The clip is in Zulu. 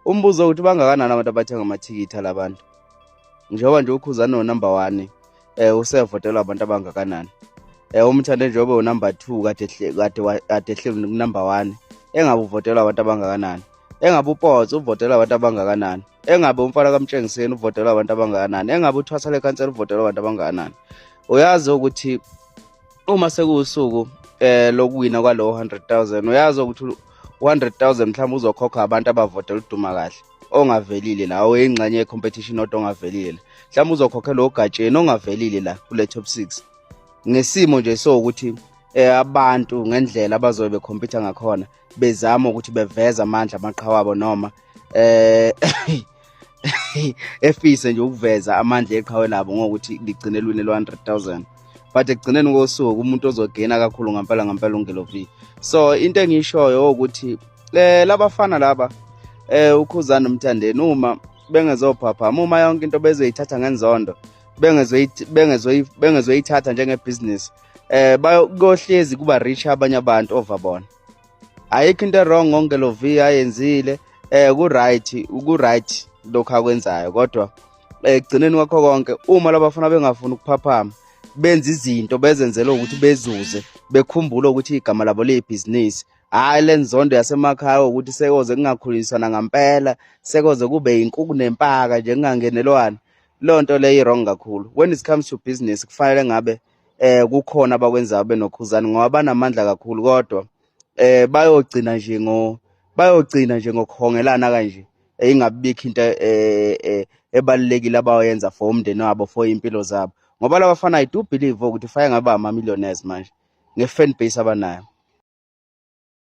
Umbuzo ukuthi bangakanani abantu abathenga amathikithi alabantu. Njengoba nje uKhuzani no-number 1 usevotelwa abantu abangakanani. Umthande njengoba u-number 2 kade ehleli number 1 engabe uvotelwa abantu abangakanani. Engabe uPotso uvotelwa abantu abangakanani. Engabe umfana kaMtshengiseni uvotelwa abantu abangakanani. Engabe uThwasa leKhansela uvotelwa abantu abangakanani. Uyazi ukuthi uma sekuwusuku lokuwina kwalo 100,000 uyazi ukuthi 100,000 mhlawumbe uzokhokha abantu abavotela uduma kahle ongavelile la oyingxenye yecompetition odwa ongavelile. Mhlawumbe uzokhokhela ogatsheni ongavelile la kule top 6. Ngesimo nje sokuthi abantu ngendlela abazobe becompete ngakhona bezama ukuthi beveza amandla amaqhawe abo noma efise nje ukuveza amandla eqhawe labo ngokuthi ligcine elwini lo-100,000. But ekugcineni kosuku umuntu ozogena kakhulu ngempela ungelovi. So into engishoyo ukuthi labafana laba uKhuzani noMthandeni uma bengezophaphama uma yonke into bezoyithatha ngenzondo bengezoyithatha njengebusiness bayohlezi kuba rich abanye abantu over bona. Ayikho into wrong ngongelovi ayenzile ku-right lokho akwenzayo kodwa ekugcineni kwakho konke uma labafana bengafuni ukuphaphama benza izinto bezenzele ukuthi bezuze bekhumbule ukuthi igama labo liyibhizinisi hayi lenzondo yasemakhaya ukuthi sekoze kungakhuliswana ngempela sekoze kube inkukhu nempaka nje kungangenelwana. Lo nto leyo wrong kakhulu. When it comes to business kufanele ngabe kukhona abakwenzayo benoKhuzani ngoba banamandla kakhulu kodwa bayogcina nje ngokuhongelana kanje ingabikho into ebalulekile abayenza for umndeni wabo for impilo zabo ngoba labafana I do believe ukuthi fake ngaba ama millionaires manje nge fan base abanayo.